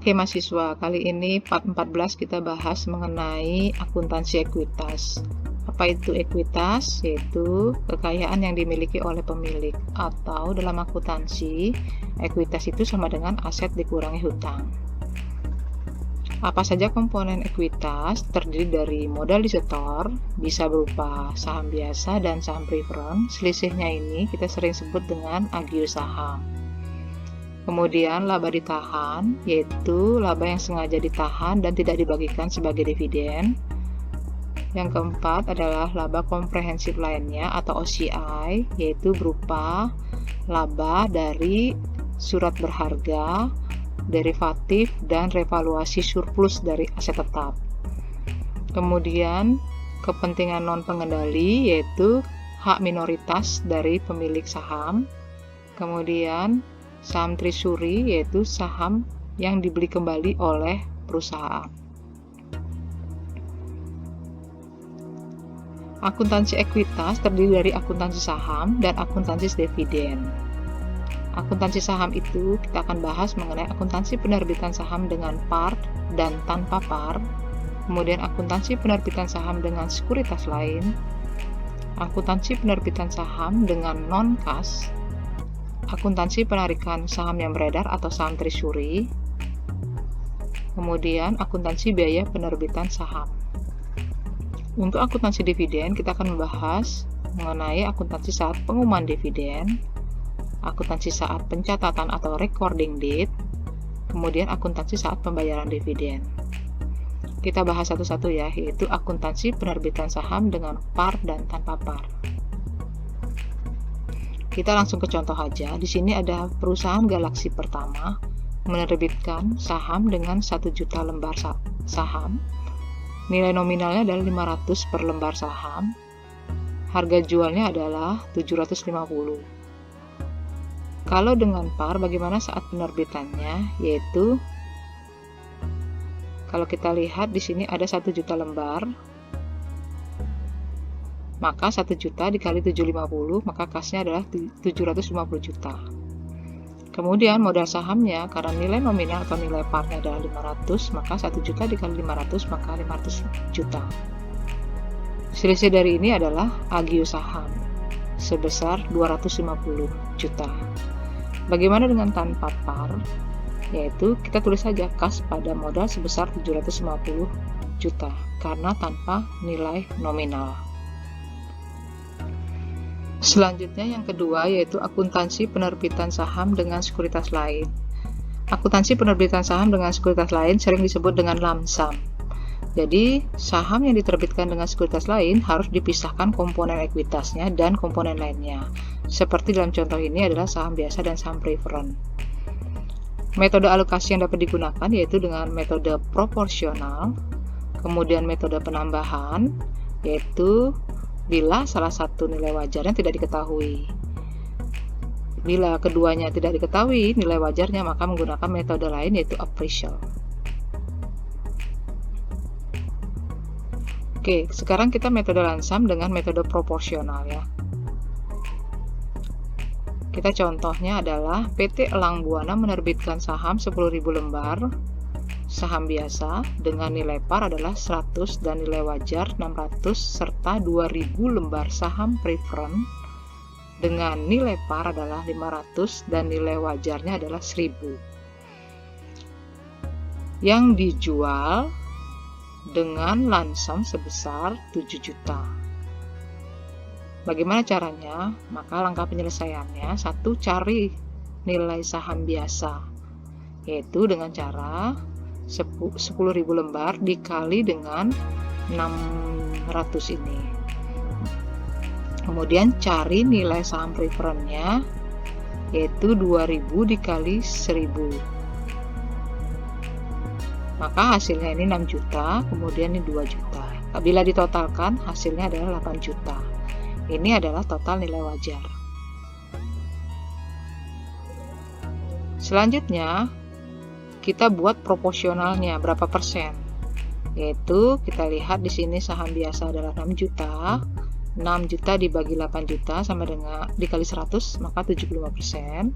Oke mahasiswa, kali ini part 14 kita bahas mengenai akuntansi ekuitas. Apa itu ekuitas? Yaitu kekayaan yang dimiliki oleh pemilik, atau dalam akuntansi, ekuitas itu sama dengan aset dikurangi hutang. Apa saja komponen ekuitas? Terdiri dari modal disetor, bisa berupa saham biasa dan saham preferred. Selisihnya ini kita sering sebut dengan agio saham. Kemudian laba ditahan, yaitu laba yang sengaja ditahan dan tidak dibagikan sebagai dividen. Yang keempat adalah laba komprehensif lainnya atau OCI, yaitu berupa laba dari surat berharga, derivatif, dan revaluasi surplus dari aset tetap. Kemudian kepentingan non-pengendali, yaitu hak minoritas dari pemilik saham. Kemudian saham treasury, yaitu saham yang dibeli kembali oleh perusahaan. Akuntansi ekuitas terdiri dari akuntansi saham dan akuntansi dividen. Akuntansi saham itu kita akan bahas mengenai akuntansi penerbitan saham dengan par dan tanpa par, kemudian akuntansi penerbitan saham dengan sekuritas lain, akuntansi penerbitan saham dengan non-kas, akuntansi penarikan saham yang beredar atau saham treasury, kemudian akuntansi biaya penerbitan saham. Untuk akuntansi dividen, kita akan membahas mengenai akuntansi saat pengumuman dividen, akuntansi saat pencatatan atau recording date, kemudian akuntansi saat pembayaran dividen. Kita bahas satu-satu ya, yaitu akuntansi penerbitan saham dengan par dan tanpa par. Kita langsung ke contoh aja. Di sini ada perusahaan Galaxy pertama menerbitkan saham dengan 1 juta lembar saham. Nilai nominalnya adalah 500 per lembar saham. Harga jualnya adalah 750. Kalau dengan par, bagaimana saat penerbitannya? Yaitu kalau kita lihat di sini ada 1 juta lembar, maka 1 juta dikali 750, maka kasnya adalah 750 juta. Kemudian modal sahamnya, karena nilai nominal atau nilai parnya adalah 500, maka 1 juta dikali 500, maka 500 juta. Selisih dari ini adalah agio saham, sebesar 250 juta. Bagaimana dengan tanpa par? Yaitu kita tulis saja kas pada modal sebesar 750 juta, karena tanpa nilai nominal. Selanjutnya yang kedua yaitu akuntansi penerbitan saham dengan sekuritas lain. Akuntansi penerbitan saham dengan sekuritas lain sering disebut dengan lamsam. Jadi saham yang diterbitkan dengan sekuritas lain harus dipisahkan komponen ekuitasnya dan komponen lainnya. Seperti dalam contoh ini adalah saham biasa dan saham preferred. Metode alokasi yang dapat digunakan yaitu dengan metode proporsional, kemudian metode penambahan, yaitu bila salah satu nilai wajarnya tidak diketahui. Bila keduanya tidak diketahui nilai wajarnya, maka menggunakan metode lain yaitu appraisal. Oke, sekarang kita metode lamsam dengan metode proporsional ya. Kita contohnya adalah PT Elang Buana menerbitkan saham 10.000 lembar saham biasa dengan nilai par adalah 100 dan nilai wajar 600 serta 2.000 lembar saham preferred dengan nilai par adalah 500 dan nilai wajarnya adalah 1.000 yang dijual dengan lansam sebesar 7 juta. Bagaimana caranya? Maka langkah penyelesaiannya, 1. Cari nilai saham biasa, yaitu dengan cara 10.000 lembar dikali dengan 600 ini. Kemudian cari nilai saham preferred-nya, yaitu 2.000 dikali 1.000. Maka hasilnya ini 6 juta, kemudian ini 2 juta. Bila ditotalkan hasilnya adalah 8 juta. Ini adalah total nilai wajar. Selanjutnya kita buat proporsionalnya berapa persen, yaitu kita lihat di sini saham biasa adalah 6 juta, 6 juta dibagi 8 juta sama dengan dikali 100 maka 75%.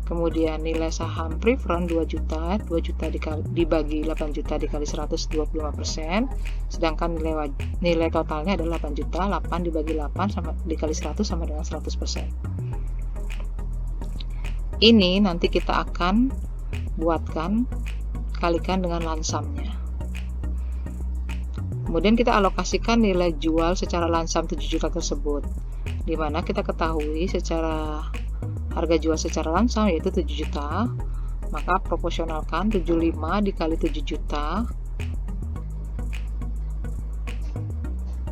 Kemudian nilai saham preferred 2 juta, 2 juta dibagi 8 juta dikali 100, 25%, sedangkan nilai totalnya adalah 8 juta, 8 dibagi 8 dikali 100 sama dengan 100%. Ini nanti kita akan buatkan, kalikan dengan lansamnya. Kemudian kita alokasikan nilai jual secara lansam 7 juta tersebut, di mana kita ketahui secara harga jual secara lansam yaitu 7 juta, maka proporsionalkan 75 dikali 7 juta.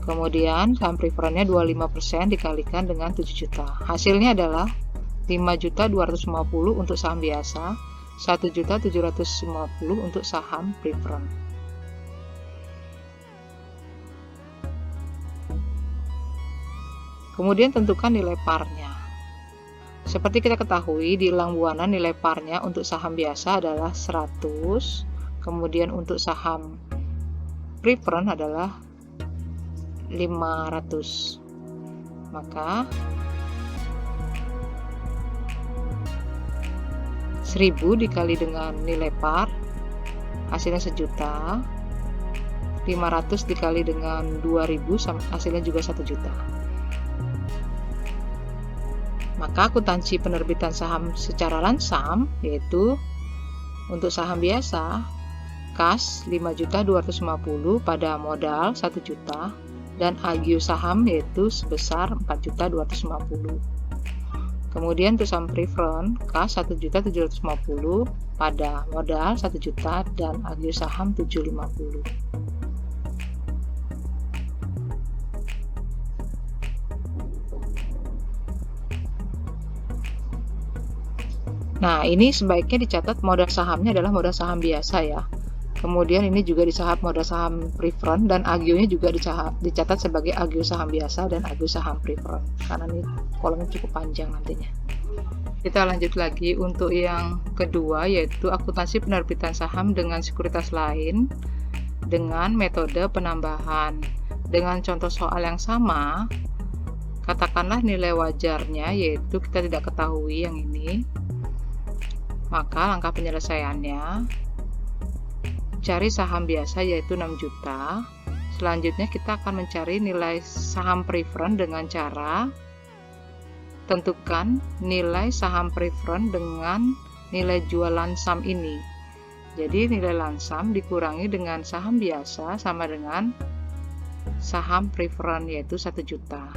Kemudian saham preferrednya 25% dikalikan dengan 7 juta. Hasilnya adalah 5.250 untuk saham biasa, 1.750 untuk saham preferred. Kemudian tentukan nilai parnya. Seperti kita ketahui, di Elang Buana nilai parnya untuk saham biasa adalah 100, kemudian untuk saham preferred adalah 500. Maka 1000 dikali dengan nilai par, hasilnya 1 juta. 500 dikali dengan 2000, hasilnya juga 1 juta. Maka akuntansi penerbitan saham secara lansam yaitu untuk saham biasa kas 5.250 pada modal 1 juta dan agio saham yaitu sebesar 4.250. Kemudian untuk saham preferred kas 1.750 pada modal 1 juta dan agio saham 750. Nah, ini sebaiknya dicatat modal sahamnya adalah modal saham biasa ya. Kemudian ini juga dicatat modal saham preferred dan agionya juga dicatat sebagai agio saham biasa dan agio saham preferred. Karena ini kolomnya cukup panjang nantinya. Kita lanjut lagi untuk yang kedua yaitu akuntansi penerbitan saham dengan sekuritas lain dengan metode penambahan. Dengan contoh soal yang sama, katakanlah nilai wajarnya yaitu kita tidak ketahui yang ini. Maka langkah penyelesaiannya, cari saham biasa yaitu 6 juta. Selanjutnya kita akan mencari nilai saham preferred dengan cara tentukan nilai saham preferred dengan nilai jual lansam ini. Jadi nilai lansam dikurangi dengan saham biasa sama dengan saham preferred yaitu 1 juta.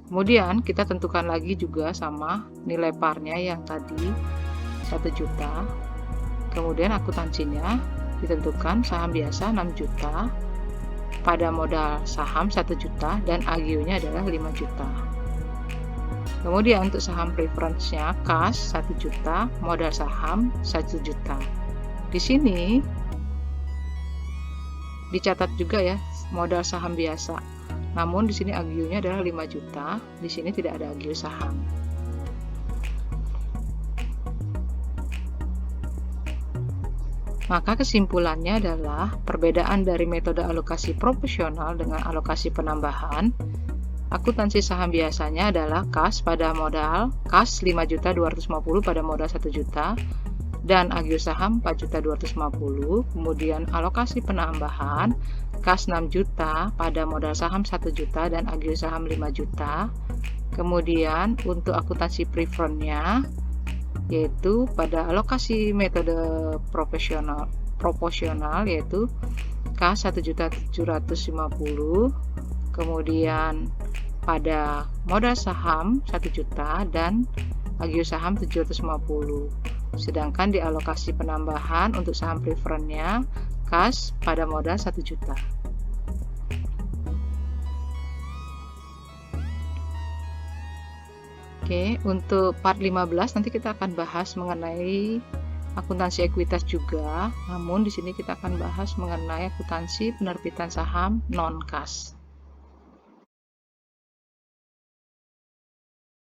Kemudian kita tentukan lagi juga sama nilai parnya yang tadi 1 juta. Kemudian akuntansinya ditentukan saham biasa 6 juta pada modal saham 1 juta dan agionya adalah 5 juta. Kemudian untuk saham preference-nya kas 1 juta, modal saham 1 juta. Di sini dicatat juga ya modal saham biasa. Namun di sini agionya adalah 5 juta, di sini tidak ada agio saham. Maka kesimpulannya adalah perbedaan dari metode alokasi proporsional dengan alokasi penambahan. Akuntansi saham biasanya adalah kas pada modal, kas 5.250 pada modal 1 juta, dan agio saham 4.250. Kemudian alokasi penambahan kas 6 juta pada modal saham 1 juta dan agio saham 5 juta. Kemudian untuk akuntansi preferred-nya yaitu pada alokasi metode proporsional yaitu kas 1.750, kemudian pada modal saham 1 juta dan agio saham 750. Sedangkan di alokasi penambahan untuk saham preferred-nya kas pada modal 1 juta. Oke, untuk part 15 nanti kita akan bahas mengenai akuntansi ekuitas juga. Namun di sini kita akan bahas mengenai akuntansi penerbitan saham non-kas.